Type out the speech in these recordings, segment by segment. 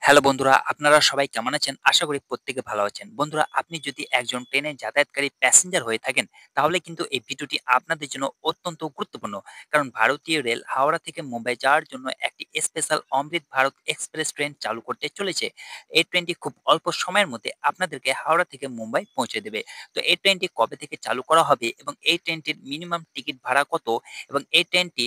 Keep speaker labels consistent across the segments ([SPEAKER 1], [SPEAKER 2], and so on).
[SPEAKER 1] Hello বন্ধুরা, আপনারা সবাই কেমন আছেন? আশা করি প্রত্যেকে ভালো আছেন। বন্ধুরা, আপনি যদি একজন ট্রেনে যাতায়াতকারী প্যাসেঞ্জার হয়ে থাকেন, তাহলে কিন্তু এই ভিডিওটি আপনাদের জন্য অত্যন্ত গুরুত্বপূর্ণ। কারণ ভারতীয় রেল হাওড়া থেকে মুম্বাই যাওয়ার জন্য একটি স্পেশাল অমৃত ভারত এক্সপ্রেস ট্রেন চালু করতে চলেছে। এই ট্রেনটি খুব অল্প সময়ের মধ্যে আপনাদেরকে হাওড়া থেকে মুম্বাই পৌঁছে দেবে। তো এই ট্রেনটি কবে থেকে চালু করা হবে এবং এই ট্রেনটির মিনিমাম টিকিট ভাড়া কত এবং এই ট্রেনটি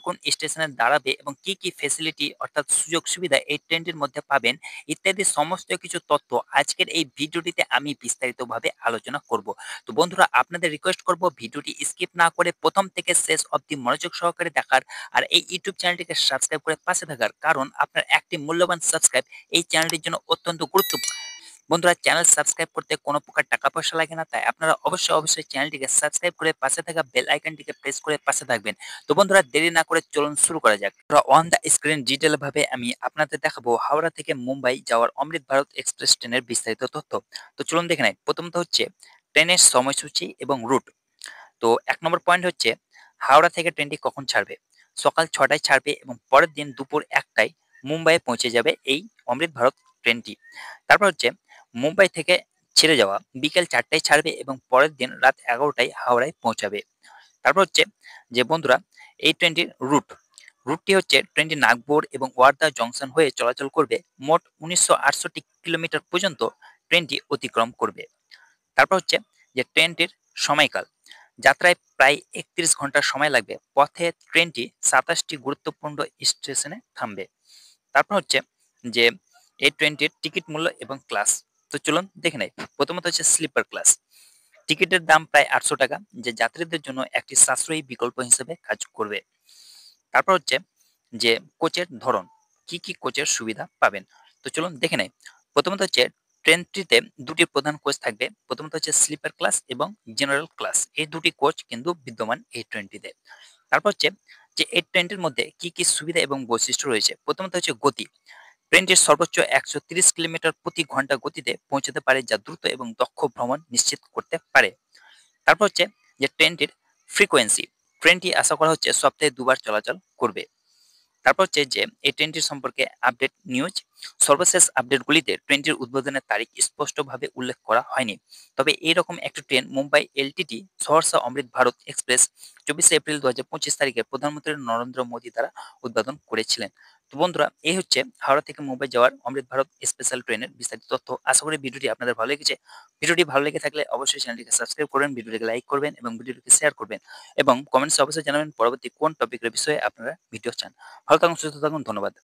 [SPEAKER 1] কোন স্টেশনে দাঁড়াবে এবং কি কি ফেসিলিটি অর্থাৎ সুযোগ সুবিধা এই ট্রেনটির মধ্যে পাবেন ইত্যাদি সমস্ত কিছু তথ্য আজকের এই ভিডিওটিতে আমি বিস্তারিতভাবে আলোচনা করব। তো বন্ধুরা, আপনাদের রিকোয়েস্ট করব ভিডিওটি স্কিপ না করে প্রথম থেকে শেষ অবধি মনোযোগ সহকারে দেখার আর এই ইউটিউব চ্যানেলটিকে সাবস্ক্রাইব করে পাশে থাকার, কারণ আপনার একটি মূল্যবান সাবস্ক্রাইব এই চ্যানেলটির জন্য অত্যন্ত গুরুত্বপূর্ণ। বন্ধুরা, চ্যানেল সাবস্ক্রাইব করতে কোনো প্রকার টাকা পয়সা লাগে না, তাই আপনারা অবশ্যই চ্যানেলটিকে সাবস্ক্রাইব করে পাশে থাকা বেল আইকনটিকে প্রেস করে পাশে থাকবেন। তো বন্ধুরা, দেরি না করে চলুন শুরু করা যাক। অন দ্য স্ক্রিন ডিটেল ভাবে আমি আপনাদের দেখাবো হাওড়া থেকে মুম্বাই যাওয়ার অমৃত ভারত এক্সপ্রেস ট্রেনের বিস্তারিত তথ্য। তো চলুন দেখে নেই। প্রথমত হচ্ছে ট্রেনের সময়সূচি এবং রুট। তো ১ নম্বর পয়েন্ট হচ্ছে হাওড়া থেকে ট্রেনটি কখন ছাড়বে। সকাল ৬টায় ছাড়বে এবং পরের দিন দুপুর ১টায় মুম্বাইয়ে পৌঁছে যাবে এই অমৃত ভারত ট্রেনটি। তারপর হচ্ছে মুম্বাই থেকে ছেড়ে যাওয়া বিকেল ৪টায় ছাড়বে এবং পরের দিন রাত ১১টায় হাওড়ায় পৌঁছাবে। তারপর হচ্ছে যে বন্ধুরা, এই ট্রেনটির রুটটি হচ্ছে ট্রেনটি নাগপুর এবং ওয়ার্ধা জংশন হয়ে চলাচল করবে। মোট ১৯৬৮ কিলোমিটার পর্যন্ত ট্রেনটি অতিক্রম করবে। তারপর হচ্ছে যে ট্রেনটির সময়কাল। যাত্রায় প্রায় ৩১ ঘন্টা সময় লাগবে। পথে ট্রেনটি ২৭টি গুরুত্বপূর্ণ স্টেশনে থামবে। তারপর হচ্ছে যে এই ট্রেনটির টিকিট মূল্য এবং ক্লাস। তো চলুন দেখে নেই। প্রথমত হচ্ছে স্লিপার ক্লাস। টিকিটের দাম প্রায় ৮০০ টাকা, যে যাত্রীদের জন্য একটি সাশ্রয়ী বিকল্প হিসেবে কাজ করবে। তারপর হচ্ছে যে কোচের ধরন, কি কোচের সুবিধা পাবেন। তো চলুন দেখে নেই। প্রথমত হচ্ছে ট্রেনটিতে দুটি প্রধান কোচ থাকবে। প্রথমত হচ্ছে স্লিপার ক্লাস এবং জেনারেল ক্লাস। এই দুটি কোচ কিন্তু বিদ্যমান এই ট্রেনটিতে। তারপর হচ্ছে যে এই ট্রেনটির মধ্যে কি সুবিধা এবং বৈশিষ্ট্য রয়েছে। প্রথমত হচ্ছে গতি। ট্রেনটির সর্বোচ্চ ১৩০ কিলোমিটার প্রতি ঘন্টা গতিতে পৌঁছাতে পারে, যা দ্রুত এবং দক্ষ ভ্রমণ নিশ্চিত করতে পারে। তারপর হচ্ছে যে ট্রেনটির ফ্রিকোয়েন্সি। ট্রেনটি আশা করা হচ্ছে সপ্তাহে ২ বার চলাচল করবে। তারপর হচ্ছে যে এই ট্রেনটির সম্পর্কে আপডেট নিউজ। সর্বশেষ আপডেটগুলিতে ট্রেনটির উদ্বোধনের তারিখ স্পষ্টভাবে উল্লেখ করা হয়নি। তবে এইরকম একটি ট্রেন মুম্বাই এলটিটি সহরসা অমৃত ভারত এক্সপ্রেস ২৪শে এপ্রিল ২০২৫ তারিখে প্রধানমন্ত্রী নরেন্দ্র মোদী দ্বারা উদ্বোধন করেছিলেন। তো বন্ধুরা, এই হচ্ছে হাওড়া থেকে মুম্বাই যাওয়ার অমৃত ভারত স্পেশাল ট্রেনের বিস্তারিত তথ্য। আশা করি ভিডিওটি আপনাদের ভালো লেগেছে। ভিডিওটি ভালো লেগে থাকলে অবশ্যই চ্যানেলটিকে সাবস্ক্রাইব করবেন, ভিডিওটিকে লাইক করবেন এবং ভিডিওটিকে শেয়ার করবেন এবং কমেন্টসে অবশ্যই জানাবেন পরবর্তী কোন টপিকের বিষয়ে আপনারা ভিডিও চান। ভালো থাকুন, সুস্থ থাকুন। ধন্যবাদ।